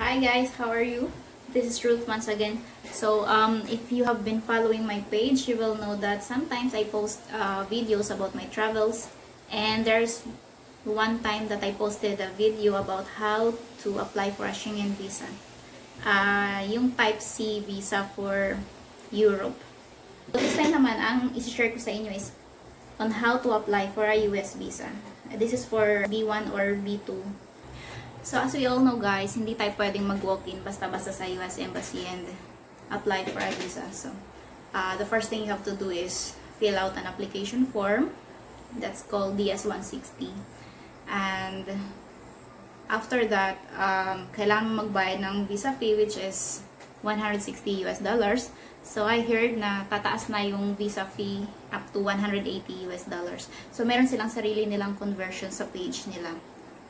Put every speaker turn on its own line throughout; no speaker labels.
Hi guys, how are you? This is Ruth once again. So if you have been following my page, you will know that sometimes I post videos about my travels, and there's one time that I posted a video about how to apply for a Schengen visa. Yung Type C visa for Europe. So this time naman, ang isi-share ko sa inyo is on how to apply for a US visa. This is for B1 or B2. So as we all know guys, hindi tayo pwedeng mag-walk-in basta-basta sa US Embassy and apply for a visa. So the first thing you have to do is fill out an application form that's called DS-160. And after that, kailangan magbayad ng visa fee which is $160 US. So I heard na tataas na yung visa fee up to $180 US. So meron silang sarili nilang conversion sa page nila.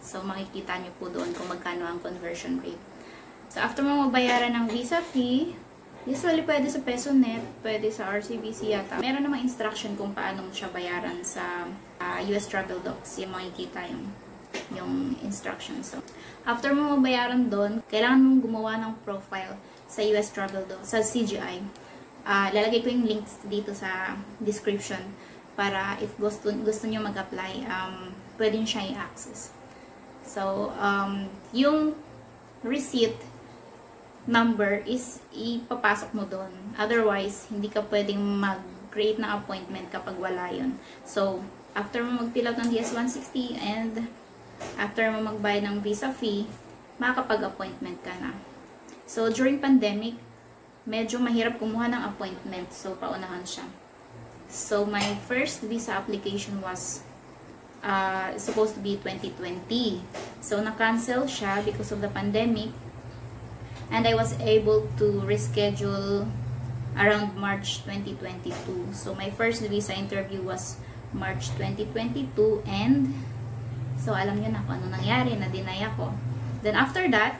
So, makikita nyo po doon kung magkano ang conversion rate. So, after mo mabayaran ng visa fee, usually pwede sa PesoNet, pwede sa RCBC yata. Meron namang instruction kung paano mo siya bayaran sa US Travel Docs. Yung makikita yung instructions. So, after mo mabayaran doon, kailangan mong gumawa ng profile sa US Travel Docs, sa CGI. Lalagay ko yung links dito sa description para if gusto nyo mag-apply, pwede nyo siya i-access. So, yung receipt number is ipapasok mo doon. Otherwise, hindi ka pwedeng mag-create ng appointment kapag wala yun. So, after mo mag-fill out ng DS-160 and after mo magbayad ng visa fee, makakapag-appointment ka na. So, during pandemic, medyo mahirap kumuha ng appointment. So, paunahan siya. So, my first visa application was supposed to be 2020. So, na-cancel siya because of the pandemic. And I was able to reschedule around March 2022. So, my first visa interview was March 2022. And, so, alam nyo na kung ano nangyari, na-deny ako. Then, after that,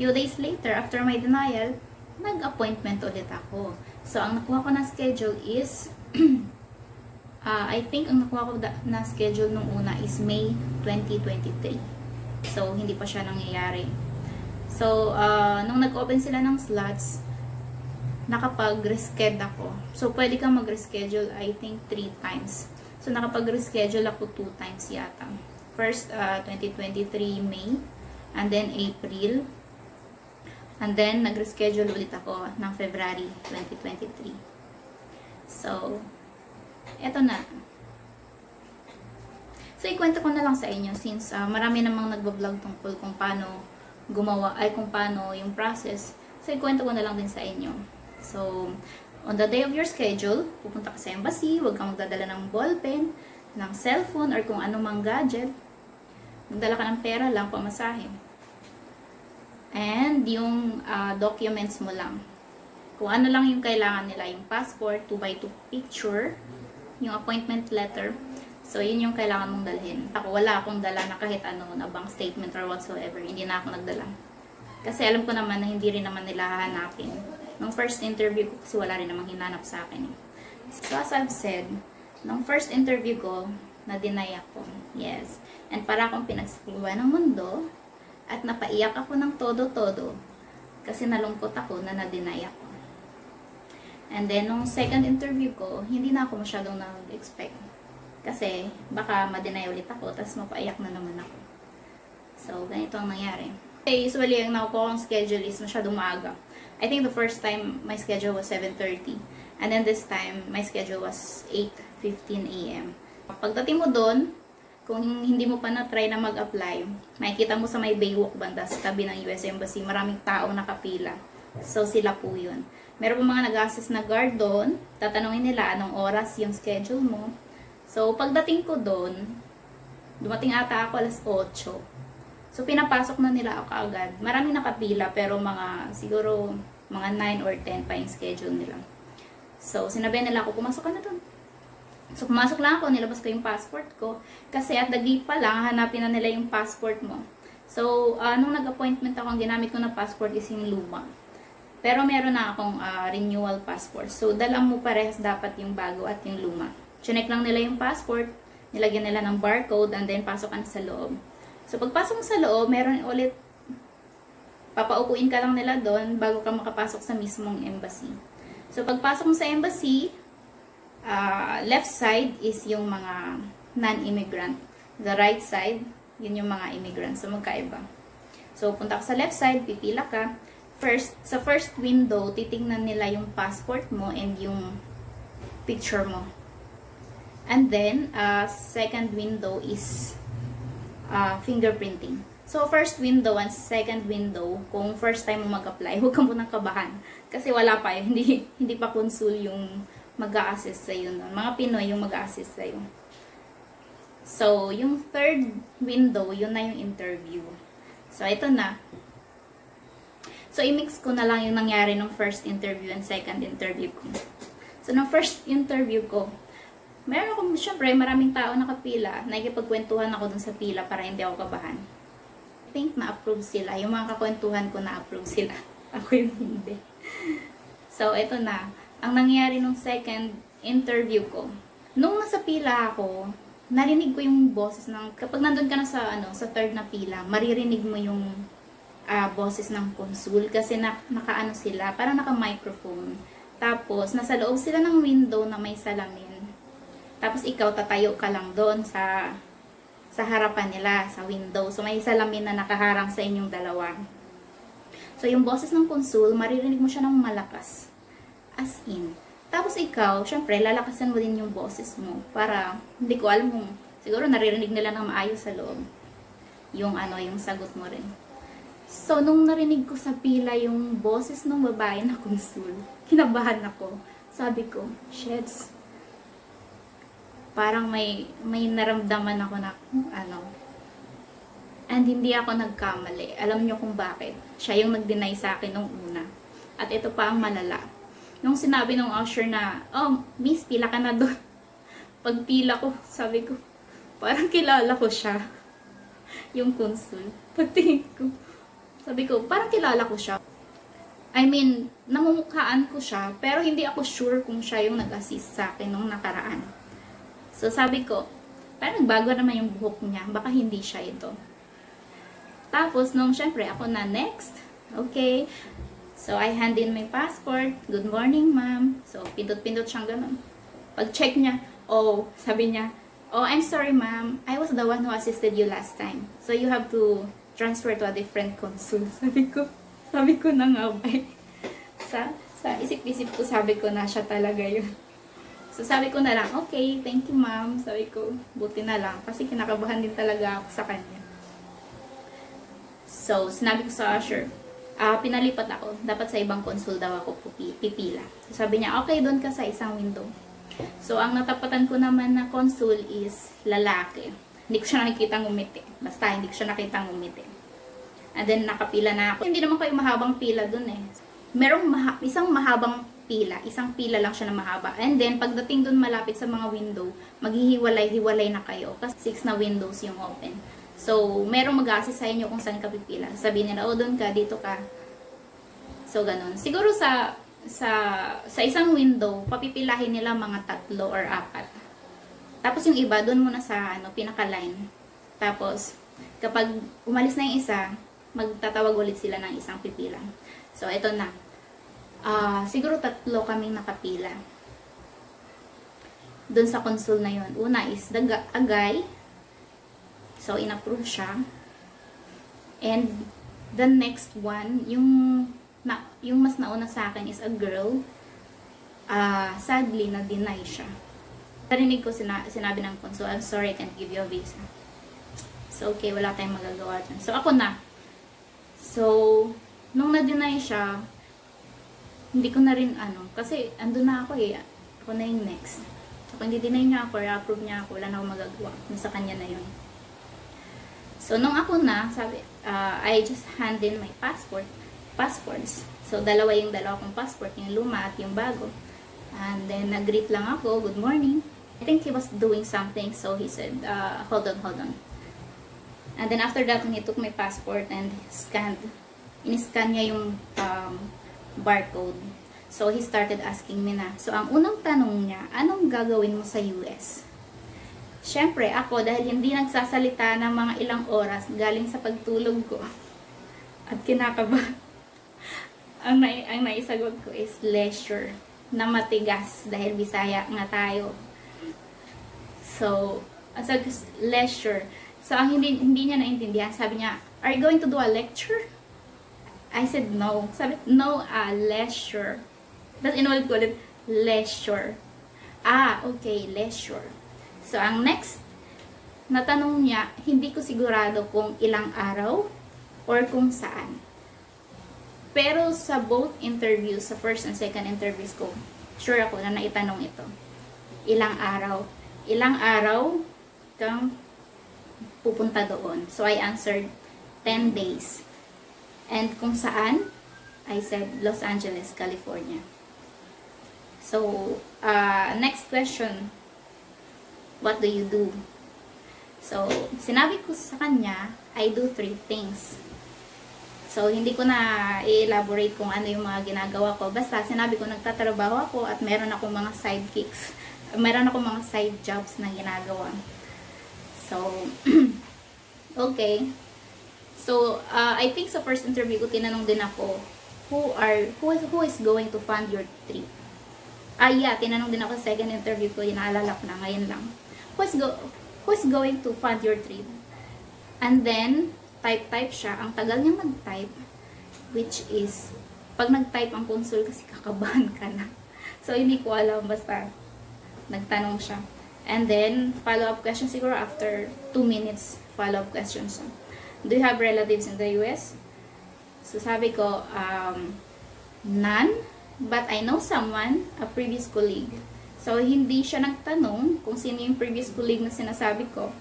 few days later, after my denial, nag-appointment ulit ako. So, ang nakuha ko na schedule is I think ang nakuha ko na schedule nung una is May 2023. So, hindi pa siya nangyayari. So, nung nag-open sila ng slots, nakapag-reschedule ako. So, pwede kang mag-reschedule, I think, 3 times. So, nakapag-reschedule ako 2 times yata. First, 2023 May, and then April, and then nag-reschedule ulit ako ng February 2023. So, eto na. So, ikwento ko na lang sa inyo since marami namang nagbablog tungkol kung paano gumawa, kung paano yung process. So, ikwento ko na lang din sa inyo. So, on the day of your schedule, pupunta ka sa embassy, huwag kang magdadala ng ballpen, ng cellphone, or kung anumang gadget. Magdala ka ng pera lang, pamasahe. And yung documents mo lang. Kung ano lang yung kailangan nila, yung passport, 2x2 picture, yung appointment letter. So, yun yung kailangan mong dalhin. Ako, wala akong dala na kahit ano, na bank statement or whatsoever. Hindi na ako nagdala. Kasi alam ko naman na hindi rin naman nila hahanapin. Nung first interview ko, kasi wala rin namang hinanap sa akin. So, as I've said, nung first interview ko, na-deny ako. Yes. And para akong pinagsakluhan ng mundo, at napaiyak ako ng todo-todo, kasi nalungkot ako na na-deny ako. And then, nung second interview ko, hindi na ako masyadong nag-expect. Kasi, baka ma-deny ulit ako, tapos mapaiyak na naman ako. So, ganito ang nangyari. Okay, usually, ang nakuha kong schedule is masyadong maaga. I think the first time, my schedule was 7:30. And then this time, my schedule was 8:15 AM. Pagdating mo doon, kung hindi mo pa na-try na mag-apply, makikita mo sa may Baywalk banda sa tabi ng US Embassy, maraming tao nakapila. So, sila po yun. Meron pa mga nag-assist na guard doon. Tatanungin nila anong oras yung schedule mo. So, pagdating ko doon, dumating ata ako alas 8. So, pinapasok na nila ako kaagad. Maraming nakapila, pero siguro mga 9 or 10 pa yung schedule nila. So, sinabihan nila ako, pumasok ka na doon. So, pumasok lang ako, nilabas ko yung passport ko. Kasi at the gate pa lang, hanapin na nila yung passport mo. So, nung nag-appointment ako, ang ginamit ko na passport is yung luma. Pero meron na akong renewal passport. So, dala mo parehas dapat yung bago at yung luma. Chinek lang nila yung passport, nilagyan nila ng barcode, and then pasok ka na sa loob. So, pagpasok mo sa loob, meron ulit Papaupuin ka lang nila doon bago ka makapasok sa mismong embassy. So, pagpasok mo sa embassy, left side is yung mga non-immigrant. The right side, yun yung mga immigrants. So, magkaiba. So, punta ka sa left side, pipila ka. Sa first window, titingnan nila yung passport mo and yung picture mo. And then, second window is fingerprinting. So, first window and second window, kung first time mo mag-apply, huwag ka munang kabahan. Kasi wala pa yun. Hindi pa consul yung mag-a-assist sa'yo nun. Mga Pinoy yung mag-a-assist sa'yo. So, yung third window, yun na yung interview. So, ito na. So, i-mix ko na lang yung nangyari ng first interview and second interview ko. So, nung first interview ko, meron akong, syempre, maraming tao nakapila. Nakikipagkwentuhan ako dun sa pila para hindi ako kabahan. I think na-approve sila. Yung mga kakwentuhan ko na-approve sila. Ako yung hindi. So, ito na. Ang nangyari nung second interview ko, nung nasa pila ako, narinig ko yung boses ng, kapag nandun ka na sa third na pila, maririnig mo yung boses ng consul kasi nakaano sila, parang naka-microphone. Tapos, nasa loob sila ng window na may salamin. Tapos, ikaw tatayo ka lang doon sa harapan nila, sa window. So, may salamin na nakaharang sa inyong dalawa. So, yung boses ng consul, maririnig mo siya ng malakas. As in. Tapos ikaw, syempre, lalakasan mo din yung boses mo. Para, hindi ko alam kung, siguro naririnig nila ng maayos sa loob. Yung yung sagot mo rin. So, nung narinig ko sa pila yung boses ng babae na consul, kinabahan ako. Sabi ko, shits. Parang may naramdaman ako na, And hindi ako nagkamali. Alam niyo kung bakit. Siya yung nag-deny sa akin nung una. At ito pa ang malala. Nung sinabi ng usher na, oh, miss, pila ka na doon. Pag pila ko, sabi ko, parang kilala ko siya. Yung consul. Pagtingin ko. Sabi ko, parang kilala ko siya. I mean, namumukhaan ko siya, pero hindi ako sure kung siya yung nag-assist sa akin nung nakaraan. So, sabi ko, parang bago naman yung buhok niya. Baka hindi siya ito. Tapos, nung syempre, ako na next. Okay. So, I hand in my passport. Good morning, ma'am. So, pindot-pindot siyang ganun. Pag-check niya, sabi niya, I'm sorry, ma'am. I was the one who assisted you last time. So, you have to transfer to a different consul. Sabi ko na nga ba? Sa isip-isip ko, sabi ko na siya talaga yun. So, sabi ko na lang, okay, thank you, ma'am. Sabi ko, buti na lang. Kasi kinakabahan din talaga ako sa kanya. So, sinabi ko sa usher, pinalipat ako. Dapat sa ibang consul daw ako pipila. So, sabi niya, okay, doon ka sa isang window. So, ang natapatan ko naman na consul is lalaki. Hindi ko siya nakikita ngumiti. Basta, hindi ko siya nakita ngumiti. And then, nakapila na ako. Hindi naman kayo mahabang pila doon eh. Merong isang mahabang pila. Isang pila lang siya na mahaba. And then, pagdating doon malapit sa mga window, maghihiwalay-hiwalay na kayo. Kasi 6 na windows yung open. So, merong mag-assist sa inyo kung saan ka pipila. Sabihin nila, doon ka, dito ka. So, ganun. Siguro sa isang window, papipilahin nila mga 3 or 4. Tapos yung iba, doon muna sa pinaka-line. Tapos, kapag umalis na yung isa, magtatawag ulit sila ng isang pipila. So, ito na. Siguro 3 kaming nakapila. Doon sa consul na yun. Una is a guy. So, in-approve siya. And, the next one, yung mas nauna sa akin is a girl. Sadly, na-deny siya. Narinig ko sinabi ng consul, I'm sorry, I can't give you a visa. So, okay, wala tayong magagawa dyan. So, ako na. So, nung na-deny siya, hindi ko na rin kasi andun na ako eh. Ako na yung next. So, kung hindi deny niya ako, approve niya ako, wala na akong magagawa. Nasa kanya na yun. So, nung ako na, sabi, I just hand in my passports. So, dalawa kong passport, yung luma at yung bago. And then, nag-greet lang ako, good morning. I think he was doing something, so he said, hold on. And then, after that, he took my passport and in-scan niya yung barcode. So, he started asking me na. So, ang unang tanong niya, anong gagawin mo sa US? Siyempre, ako, dahil hindi nagsasalita ng mga ilang oras galing sa pagtulog ko, at kinakabahan. Ang naisagot ko is leisure, na matigas dahil Bisaya nga tayo. So, as a leisure. So, ang hindi niya naintindihan, sabi niya, "Are you going to do a lecture?" I said, "No." Sabi, "No, leisure." Tapos inulit ko ulit, leisure. Okay, leisure. So, ang next na tanong niya, hindi ko sigurado kung ilang araw or kung saan. Pero sa both interviews, sa first and second interviews ko, sure ako na naitanong ito. Ilang araw? Ilang araw kang pupunta doon? So, I answered 10 days. And kung saan? I said Los Angeles, California. So, next question. What do you do? So, sinabi ko sa kanya, I do 3 things. So, hindi ko na i-elaborate kung ano yung mga ginagawa ko. Basta, sinabi ko, nagtatrabaho ako at meron akong mga sidekicks. Meron akong mga side jobs na ginagawa. So, okay. So, I think sa first interview ko, tinanong din ako, who is going to fund your trip? Yeah, tinanong din ako sa second interview ko, inaalala ko na, ngayon lang. Who is going to fund your trip? And then, type siya. Ang tagal niyang mag-type, which is, pag nag-type ang consul kasi kakabahan ka na. So, hindi ko alam, basta nagtanong siya. And then, follow-up question siguro after 2 minutes, follow-up questions. Do you have relatives in the US? So, sabi ko, none, but I know someone, a previous colleague. So, hindi siya nagtanong kung sino yung previous colleague na sinasabi ko.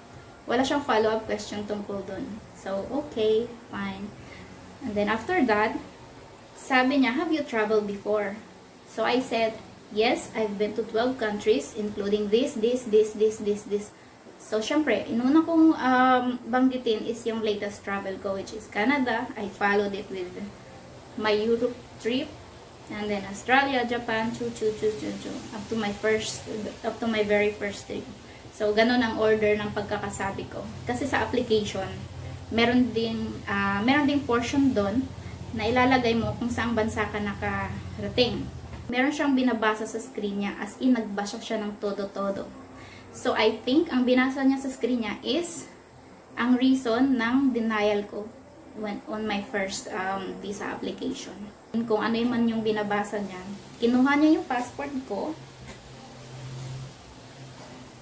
Wala siyang follow-up question tungkol dun. So, okay, fine. And then after that, sabi niya, have you traveled before? So, I said, yes, I've been to 12 countries, including this. So, syempre, inuna kong banggitin is yung latest travel ko, which is Canada. I followed it with my Europe trip. And then Australia, Japan, up to my very first trip. So, ganun ang order ng pagkakasabi ko. Kasi sa application, meron ding portion doon na ilalagay mo kung saang bansa ka nakarating. Meron siyang binabasa sa screen niya, as in nagbasa siya ng todo-todo. So, I think ang binasa niya sa screen niya is ang reason ng denial ko on my first visa application. Kung ano man yung binabasa niya, kinuha niya yung passport ko.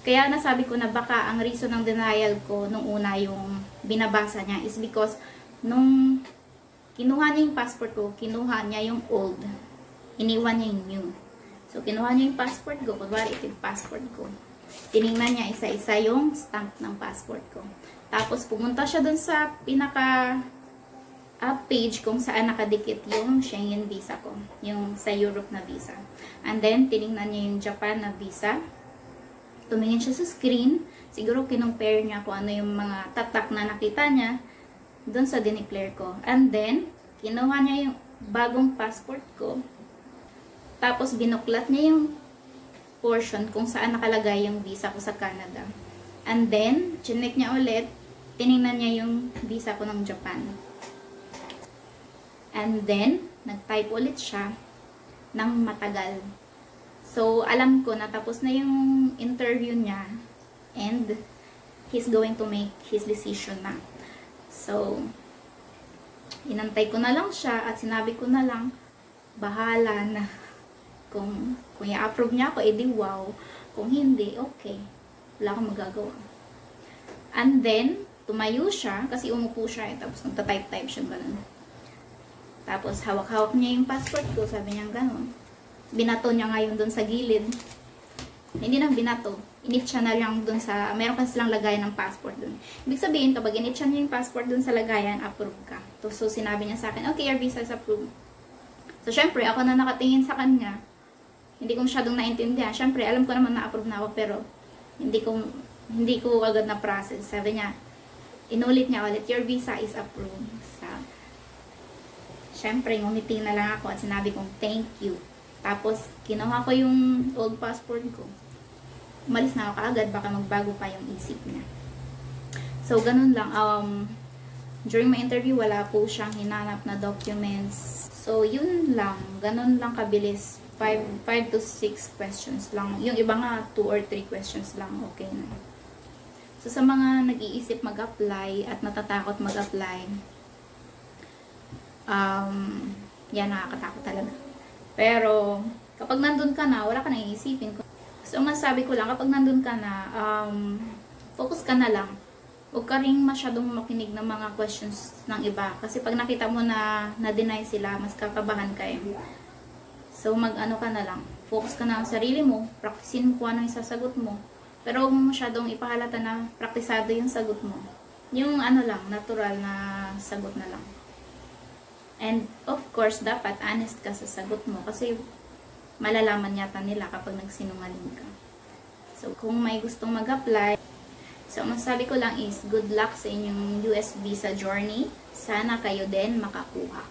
Kaya nasabi ko na baka ang reason ng denial ko nung una yung binabasa niya is because nung kinuha niya yung passport ko, kinuha niya yung old. Iniwan niya yung new. So, kinuha niya yung passport ko. Kunwari, ito yung passport ko. Tiningnan niya isa-isa yung stamp ng passport ko. Tapos, pumunta siya dun sa pinaka page kung saan nakadikit yung Schengen visa ko. Yung sa Europe na visa. And then, tiningnan niya yung Japan na visa. Tumingin siya sa screen. Siguro, kinumpare niya kung ano yung mga tatak na nakita niya dun sa dineclare ko. And then, kinuha niya yung bagong passport ko. Tapos, binuklat niya yung portion kung saan nakalagay yung visa ko sa Canada. And then, chinek niya ulit. Tiningnan niya yung visa ko ng Japan. And then, nag-type ulit siya ng matagal. So, alam ko na tapos na yung interview niya and he's going to make his decision na. So, inantay ko na lang siya at sinabi ko na lang, bahala na. Kung i-approve niya ako, edi wow. Kung hindi, okay. Wala akong magagawa. And then, tumayo siya kasi umupo siya tapos nagta-type-type siya ganun. Tapos, hawak-hawak niya yung passport ko. Sabi niya ganun. Binato niya ngayon dun sa gilid. Hindi na binato. Initcha na lang dun sa, meron kasi silang lagayan ng passport dun. Ibig sabihin, kapag initcha niya yung passport dun sa lagayan, approve ka. So, sinabi niya sa akin, okay, your visa is approved. So, syempre, ako na nakatingin sa kanya. Hindi ko masyadong naintindihan. Syempre, alam ko naman na-approve na ako, pero hindi ko agad na process. Sabi niya, inulit niya ulit, your visa is approved. So, syempre, ngumiti na lang ako at sinabi kong, thank you. Tapos, kinuha ko yung old passport ko. Umalis na ako kaagad, baka magbago pa yung isip niya. So, ganun lang. during my interview, wala po siyang hinanap na documents. So, yun lang. Ganun lang kabilis. 5 to 6 questions lang. Yung iba nga, 2 or 3 questions lang. Okay na. So, sa mga nag-iisip mag-apply at natatakot mag-apply, yan, nakakatakot talaga. Pero, kapag nandun ka na, wala ka na iisipin. So, masabi ko lang, kapag nandun ka na, focus ka na lang. Huwag ka rin masyadong makinig ng mga questions ng iba. Kasi pag nakita mo na na-deny sila, mas kakabahan ka eh. So, mag-ano ka na lang. Focus ka na sa sarili mo. Practicein mo kung ano yung sasagot mo. Pero huwag mo masyadong ipahalata na praktisado yung sagot mo. Yung ano lang, natural na sagot na lang. And of course, dapat honest ka sa sagot mo. Kasi malalaman yata nila kapag nagsinungaling ka. So, kung may gustong mag-apply, so, masabi ko lang is, good luck sa inyong US visa journey. Sana kayo din makakuha.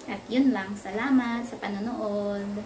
At yun lang. Salamat sa panonood.